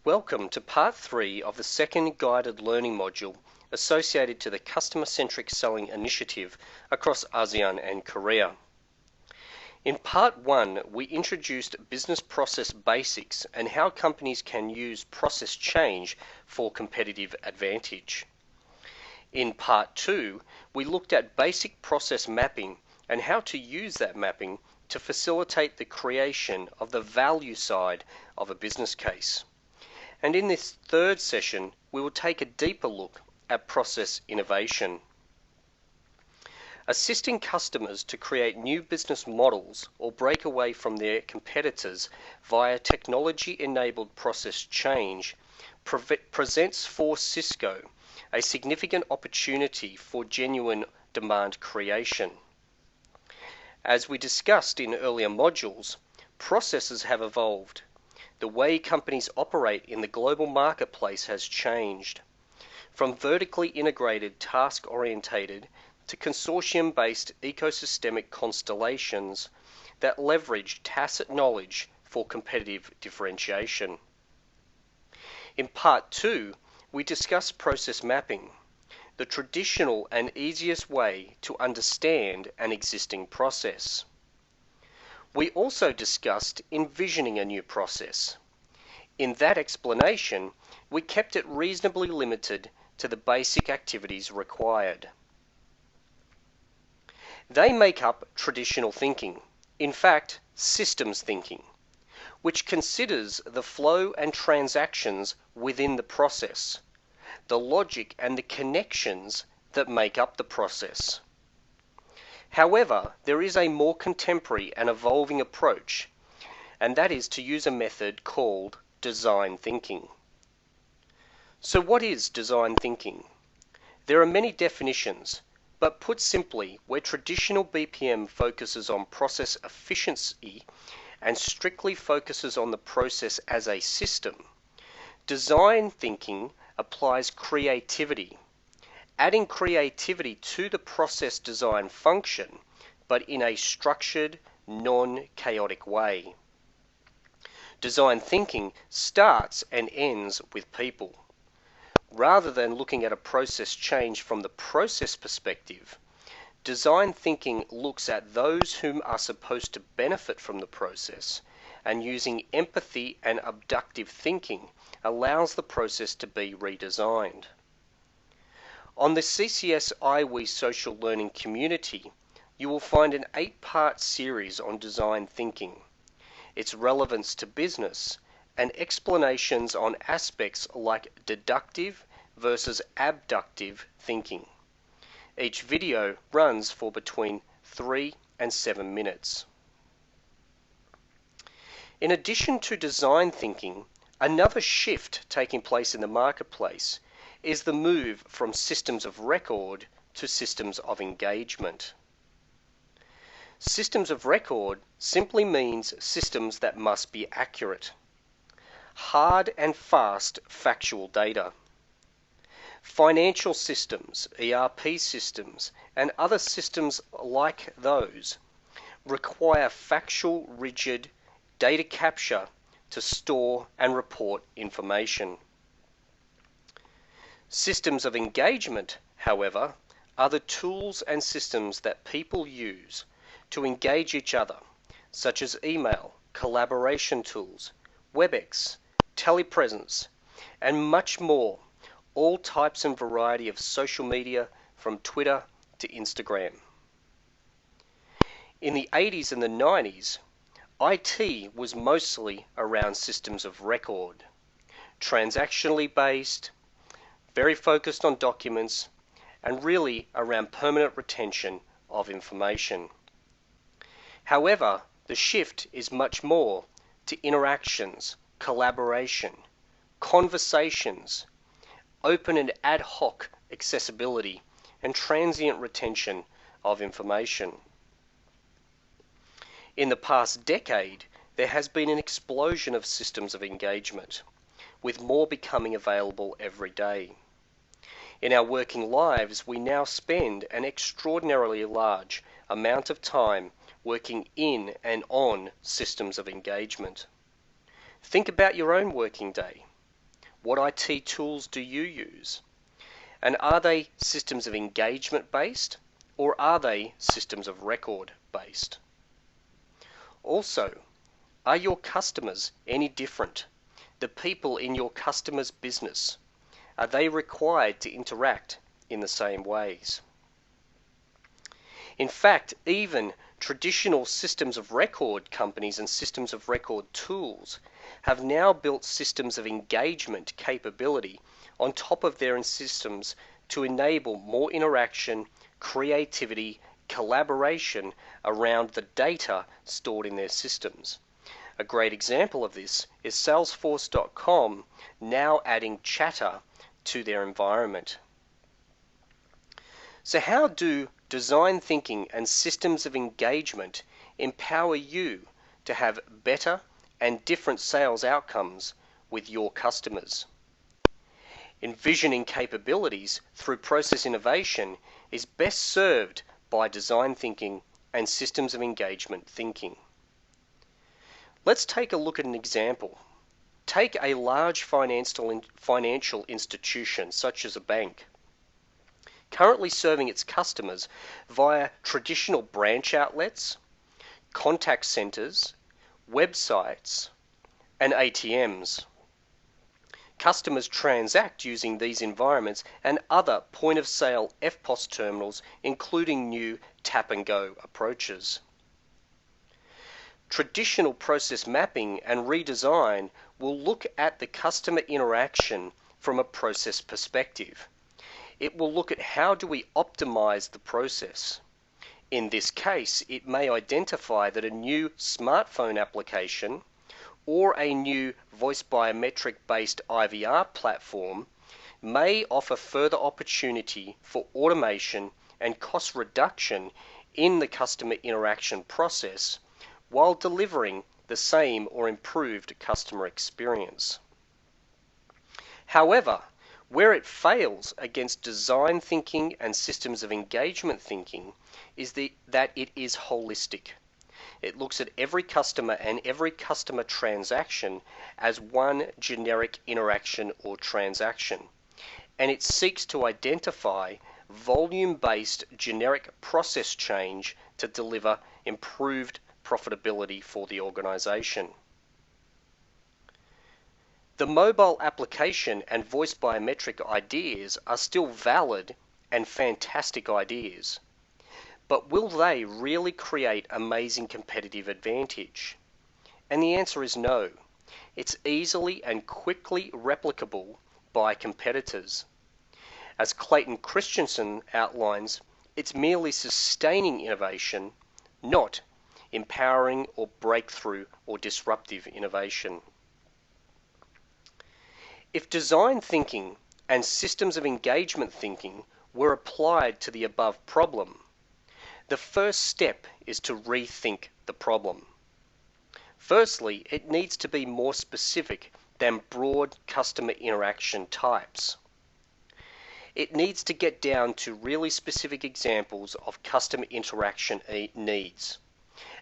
Welcome to part 3 of the second guided learning module associated to the customer-centric selling initiative across ASEAN and Korea. In part 1, we introduced business process basics and how companies can use process change for competitive advantage. In part 2, we looked at basic process mapping and how to use that mapping to facilitate the creation of the value side of a business case. And in this third session, we will take a deeper look at process innovation. Assisting customers to create new business models or break away from their competitors via technology-enabled process change presents for Cisco a significant opportunity for genuine demand creation. As we discussed in earlier modules, processes have evolved. The way companies operate in the global marketplace has changed. From vertically integrated, task-orientated to consortium-based ecosystemic constellations that leverage tacit knowledge for competitive differentiation. In part 2, we discussed process mapping, the traditional and easiest way to understand an existing process. We also discussed envisioning a new process. In that explanation, we kept it reasonably limited to the basic activities required. They make up traditional thinking, in fact, systems thinking, which considers the flow and transactions within the process, the logic and the connections that make up the process. However, there is a more contemporary and evolving approach, and that is to use a method called design thinking. So what is design thinking? There are many definitions, but put simply, where traditional BPM focuses on process efficiency and strictly focuses on the process as a system, design thinking applies creativity, adding creativity to the process design function, but in a structured, non-chaotic way. Design thinking starts and ends with people. Rather than looking at a process change from the process perspective, design thinking looks at those whom are supposed to benefit from the process, and using empathy and abductive thinking allows the process to be redesigned. On the CCS iWe social learning community, you will find an 8-part series on design thinking, its relevance to business, and explanations on aspects like deductive versus abductive thinking. Each video runs for between 3 and 7 minutes. In addition to design thinking, another shift taking place in the marketplace is the move from systems of record to systems of engagement. Systems of record simply means systems that must be accurate. Hard and fast factual data. Financial systems, ERP systems, and other systems like those require factual, rigid data capture to store and report information. Systems of engagement, however, are the tools and systems that people use to engage each other, such as email, collaboration tools, WebEx, telepresence, and much more, all types and variety of social media from Twitter to Instagram. In the 80s and the 90s, IT was mostly around systems of record, transactionally based, very focused on documents, and really around permanent retention of information. However, the shift is much more to interactions, collaboration, conversations, open and ad hoc accessibility, and transient retention of information. In the past decade, there has been an explosion of systems of engagement, with more becoming available every day. In our working lives, we now spend an extraordinarily large amount of time working in and on systems of engagement. Think about your own working day. What IT tools do you use? And are they systems of engagement based, or are they systems of record based? Also, are your customers any different? The people in your customer's business, are they required to interact in the same ways? In fact, even traditional systems of record companies and systems of record tools have now built systems of engagement capability on top of their systems to enable more interaction, creativity, collaboration around the data stored in their systems. A great example of this is Salesforce.com now adding chatter to their environment. So how do design thinking and systems of engagement empower you to have better and different sales outcomes with your customers? Envisioning capabilities through process innovation is best served by design thinking and systems of engagement thinking. Let's take a look at an example. Take a large financial institution such as a bank, currently serving its customers via traditional branch outlets, contact centers, websites, and ATMs. Customers transact using these environments and other point-of-sale FPOS terminals, including new tap-and-go approaches. Traditional process mapping and redesign will look at the customer interaction from a process perspective. It will look at how do we optimize the process. In this case, it may identify that a new smartphone application or a new voice biometric based IVR platform may offer further opportunity for automation and cost reduction in the customer interaction process while delivering the same or improved customer experience. However, where it fails against design thinking and systems of engagement thinking is that it is holistic. It looks at every customer and every customer transaction as one generic interaction or transaction, and it seeks to identify volume-based generic process change to deliver improved profitability for the organization. The mobile application and voice biometric ideas are still valid and fantastic ideas, but will they really create amazing competitive advantage? And the answer is no. It's easily and quickly replicable by competitors. As Clayton Christensen outlines, it's merely sustaining innovation, not empowering or breakthrough or disruptive innovation. If design thinking and systems of engagement thinking were applied to the above problem, the first step is to rethink the problem. Firstly, it needs to be more specific than broad customer interaction types. It needs to get down to really specific examples of customer interaction needs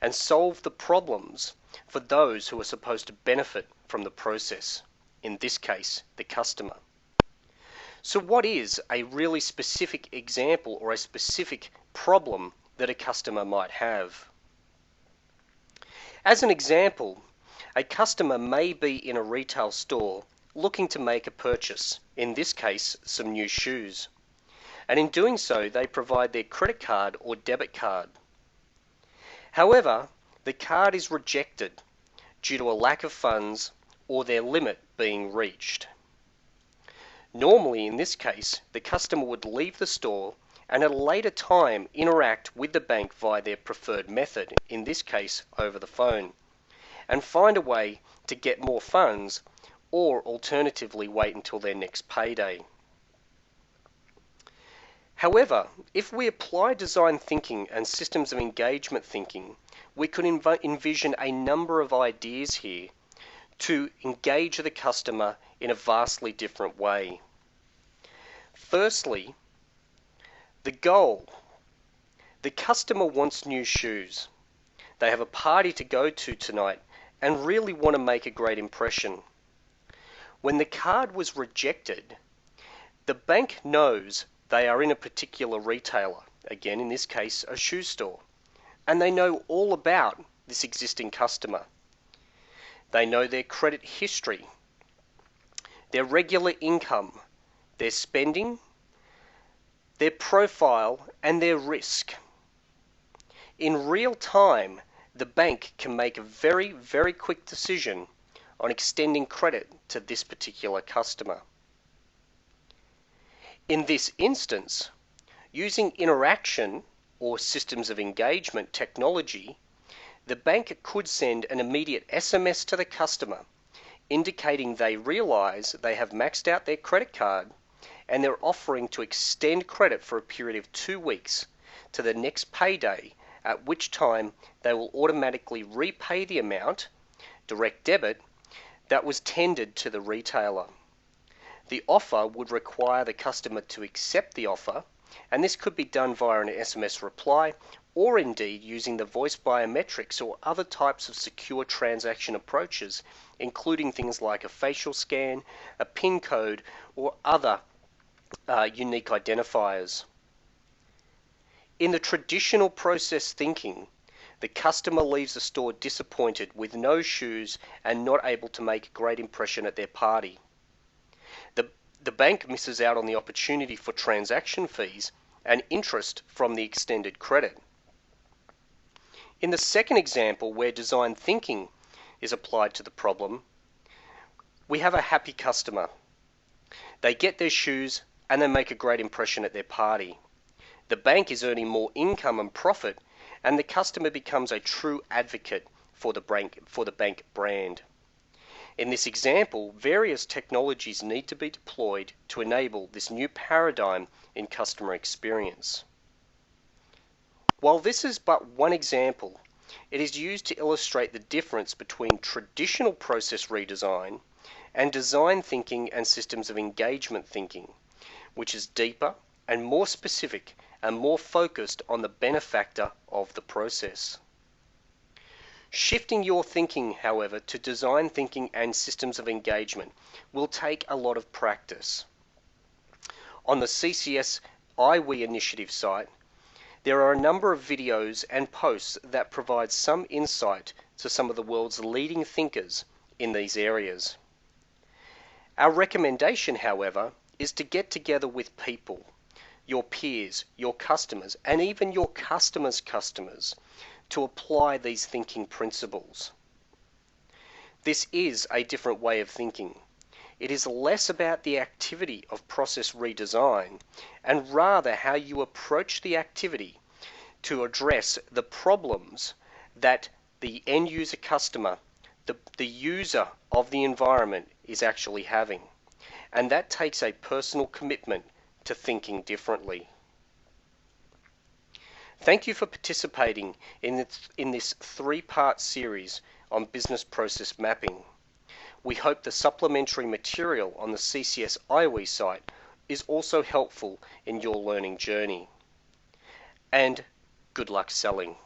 and solve the problems for those who are supposed to benefit from the process, in this case, the customer. So what is a really specific example or a specific problem that a customer might have? As an example, a customer may be in a retail store looking to make a purchase, in this case, some new shoes. And in doing so, they provide their credit card or debit card. However, the card is rejected due to a lack of funds or their limit being reached. Normally, in this case, the customer would leave the store and at a later time interact with the bank via their preferred method, in this case over the phone, and find a way to get more funds or alternatively wait until their next payday. However, if we apply design thinking and systems of engagement thinking, we could envision a number of ideas here to engage the customer in a vastly different way. Firstly, the goal. The customer wants new shoes. They have a party to go to tonight and really want to make a great impression. When the card was rejected, the bank knows they are in a particular retailer, again in this case a shoe store, and they know all about this existing customer. They know their credit history, their regular income, their spending, their profile, and their risk. In real time, the bank can make a very, very quick decision on extending credit to this particular customer. In this instance, using interaction or systems of engagement technology, the bank could send an immediate SMS to the customer indicating they realize they have maxed out their credit card and they're offering to extend credit for a period of 2 weeks to the next payday, at which time they will automatically repay the amount, direct debit, that was tendered to the retailer. The offer would require the customer to accept the offer, and this could be done via an SMS reply or indeed using the voice biometrics or other types of secure transaction approaches, including things like a facial scan, a PIN code, or other unique identifiers. In the traditional process thinking, the customer leaves the store disappointed with no shoes and not able to make a great impression at their party. The bank misses out on the opportunity for transaction fees and interest from the extended credit. In the second example, where design thinking is applied to the problem, we have a happy customer. They get their shoes and they make a great impression at their party. The bank is earning more income and profit, and the customer becomes a true advocate for the bank brand. In this example, various technologies need to be deployed to enable this new paradigm in customer experience. While this is but one example, it is used to illustrate the difference between traditional process redesign and design thinking and systems of engagement thinking, which is deeper and more specific and more focused on the benefactor of the process. Shifting your thinking, however, to design thinking and systems of engagement will take a lot of practice. On the CCS iWe initiative site, there are a number of videos and posts that provide some insight to some of the world's leading thinkers in these areas. Our recommendation, however, is to get together with people, your peers, your customers, and even your customers' customers, to apply these thinking principles. This is a different way of thinking. It is less about the activity of process redesign and rather how you approach the activity to address the problems that the end user customer, the user of the environment, is actually having. And that takes a personal commitment to thinking differently. Thank you for participating in this 3-part series on business process mapping. We hope the supplementary material on the CCS iWe site is also helpful in your learning journey. And good luck selling.